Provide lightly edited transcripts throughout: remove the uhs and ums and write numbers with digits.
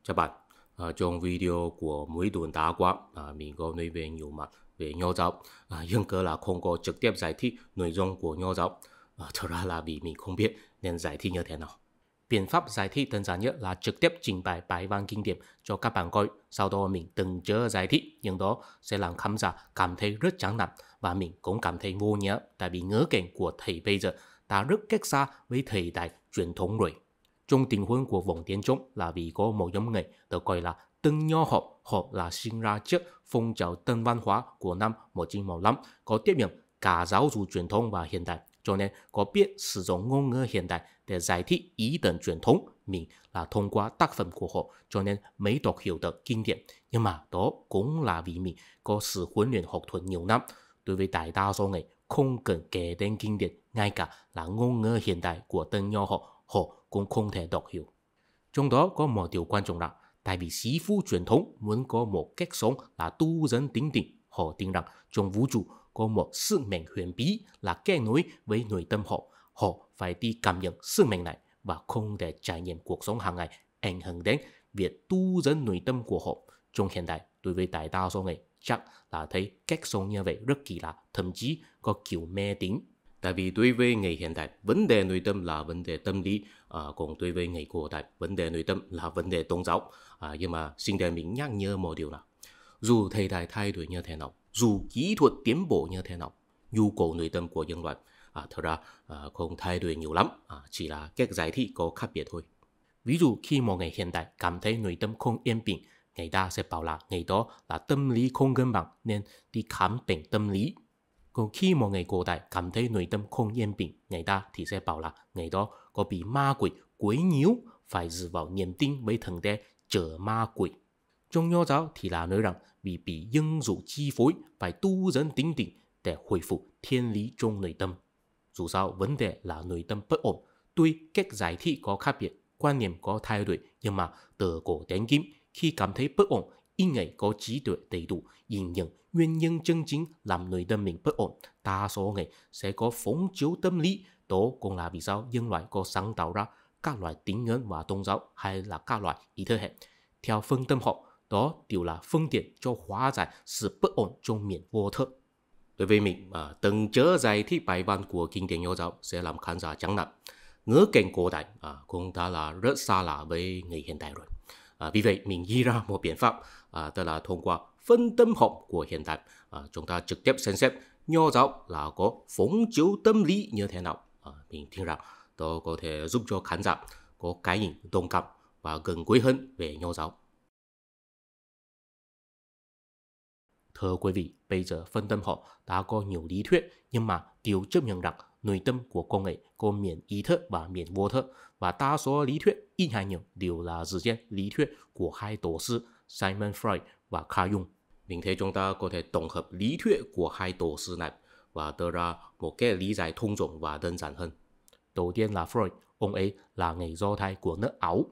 Chào bạn, trong video của mỗi tuần đã qua, mình có nói về nhiều mặt về nho giáo, nhưng cơ là không có trực tiếp giải thích nội dung của nho giáo. Thật ra là vì mình không biết nên giải thích như thế nào. Biện pháp giải thích đơn giản nhất là trực tiếp trình bày bài văn kinh điển cho các bạn coi, sau đó mình từng chữ giải thích, nhưng đó sẽ làm khán giả cảm thấy rất chán nản và mình cũng cảm thấy vô nghĩa, tại vì ngữ cảnh của thầy bây giờ đã rất cách xa với thời đại truyền thống rồi. Trong tình huống của Vương Tiến Trung là vì có một nhóm người được gọi là Tân Nho học, học là sinh ra trước phong trào Tân Văn hóa của năm 1915, có tiếp nhận cả giáo dục truyền thống và hiện đại, cho nên có biết sử dụng ngôn ngữ hiện đại để giải thích ý tưởng truyền thống. Mình là thông qua tác phẩm của họ cho nên mới đọc hiểu được kinh điển, nhưng mà đó cũng là vì mình có sự huấn luyện học thuật nhiều năm. Đối với đại đa số người không cần kể đến kinh điển, ngay cả là ngôn ngữ hiện đại của Tân Nho học, họ cũng không thể đọc hiểu. Trong đó có một điều quan trọng là tại vì sĩ phu truyền thống muốn có một cách sống là tu dân tính định, họ tin rằng trong vũ trụ có một sức mạnh huyền bí là kết nối với nội tâm họ. Họ phải đi cảm nhận sức mạnh này và không để trải nghiệm cuộc sống hàng ngày ảnh hưởng đến việc tu dân nội tâm của họ. Trong hiện đại, đối với đại đa số người chắc là thấy cách sống như vậy rất kỳ lạ, thậm chí có kiểu mê tín. Tại vì đối với người hiện đại, vấn đề nội tâm là vấn đề tâm lý, còn đối với người cổ đại, vấn đề nội tâm là vấn đề tôn giáo. Nhưng mà xin để mình nhắc nhớ một điều là dù thời đại thay đổi như thế nào, dù kỹ thuật tiến bộ như thế nào, nhu cầu nội tâm của nhân loại thật ra không thay đổi nhiều lắm, chỉ là cách giải thích có khác biệt thôi. Ví dụ khi một người hiện đại cảm thấy nội tâm không yên bình, người ta sẽ bảo là người đó là tâm lý không cân bằng nên đi khám bệnh tâm lý. Còn khi một người cổ đại cảm thấy nội tâm không yên bình, người ta thì sẽ bảo là người đó có bị ma quỷ quấy nhiễu, phải dựa vào niềm tin với thần để chở ma quỷ. Trong Nho giáo thì là nói rằng vì bị dân dụ chi phối, phải tu dân tính định để hồi phục thiên lý trong nội tâm. Dù sao vấn đề là nội tâm bất ổn, tuy cách giải thích có khác biệt, quan niệm có thay đổi, nhưng mà từ cổ đến kim, khi cảm thấy bất ổn, ít người có trí tuệ đầy đủ nhìn nhận nguyên nhân chân chính làm nội tâm mình bất ổn. Đa số người sẽ có phóng chiếu tâm lý. Đó cũng là vì sao nhân loại có sáng tạo ra các loại tín ngưỡng và tôn giáo hay là các loại ý thức hệ. Theo phân tâm học, đó đều là phương tiện cho hóa giải sự bất ổn trong miền vô thức. Đối với mình, từng chớ giải thích bài văn của kinh điển Nho giáo sẽ làm khán giả chán nản. Ngữ cảnh cổ đại cũng đã là rất xa lạ với người hiện đại rồi. Vì vậy mình ghi ra một biện pháp, tức là thông qua phân tâm học của hiện đại, chúng ta trực tiếp xem xét Nho giáo là có phóng chiếu tâm lý như thế nào. Mình tin rằng đó có thể giúp cho khán giả có cái nhìn đồng cảm và gần gũi hơn về Nho giáo. Thưa quý vị, bây giờ phân tâm học đã có nhiều lý thuyết, nhưng mà đều chấp nhận rằng nội tâm của con người có miền ý thức và miền vô thức, và đa số lý thuyết ít hay nhiều đều là dựa trên lý thuyết của hai tổ sư Sigmund Freud và Carl Jung. Mình thấy chúng ta có thể tổng hợp lý thuyết của hai tổ sư này và đưa ra một cái lý giải thông dụng và đơn giản hơn. Đầu tiên là Freud, ông ấy là người Do Thái của nước Áo.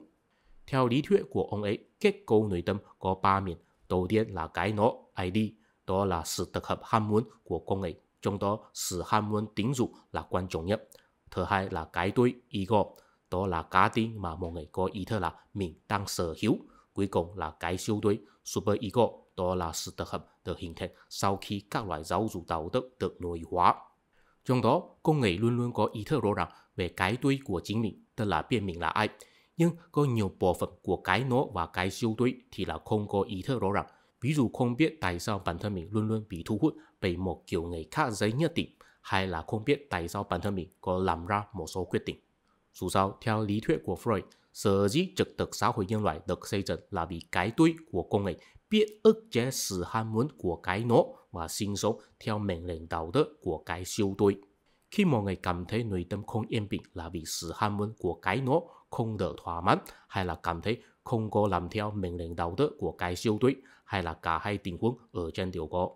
Theo lý thuyết của ông ấy, kết cấu nội tâm có 3 miền. Đầu tiên là cái nó, ID, đó là sự tập hợp ham muốn của con người, trong đó sự ham muốn tính dục là quan trọng nhất. Thứ hai là cái tôi, ego, đó là cá tính mà mọi người có ý thức là mình đang sở hữu. Cuối cùng là cái siêu tôi, super ego, đó là sự tập hợp được hình thành sau khi các loại giáo dục đạo đức được nội hóa. Trong đó, con người luôn luôn có ý thức rõ ràng về cái tôi của chính mình, tức là biết mình là ai. Nhưng có nhiều bộ phận của cái nó và cái siêu tôi thì là không có ý thức rõ ràng. Ví dụ không biết tại sao bản thân mình luôn luôn bị thu hút bởi một kiểu người khác giới nhất định, hay là không biết tại sao bản thân mình có làm ra một số quyết định. Dù sao, theo lý thuyết của Freud, sở dĩ trật tự xã hội nhân loại được xây dựng là vì cái tôi của con người biết ức chế sự ham muốn của cái nó và sinh sống theo mệnh lệnh đạo đức của cái siêu tôi. Khi mọi người cảm thấy nội tâm không yên bình là vì sự ham muốn của cái nó không được thỏa mãn, hay là cảm thấy không có làm theo mệnh lệnh đạo đức của cái siêu tôi, hay là cả hai tình huống ở trên đều có.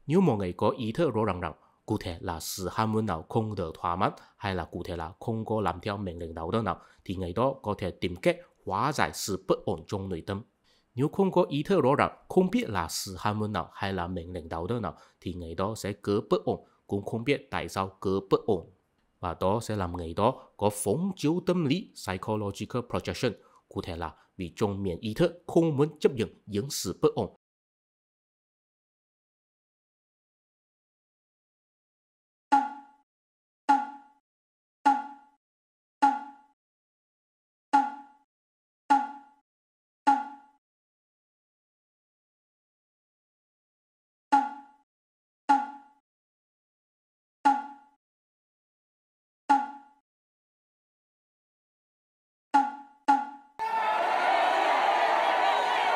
Nếu mọi người có ý thức rõ ràng rằng cụ thể là sự ham muốn nào không được thỏa mãn, hay là cụ thể là không có làm theo mệnh lệnh đạo đức nào, thì người đó có thể tìm cách hóa giải sự bất ổn trong nội tâm. Nếu không có ý thức rõ ràng, không biết là sự ham muốn nào hay là mệnh lệnh đạo đức nào, thì người đó sẽ cứ bất ổn, cũng không biết tại sao cứ bất ổn. Và đó sẽ làm người đó có phóng chiếu tâm lý, psychological projection. Cụ thể là vì trong miền ý thức không muốn chấp nhận những sự bất ổn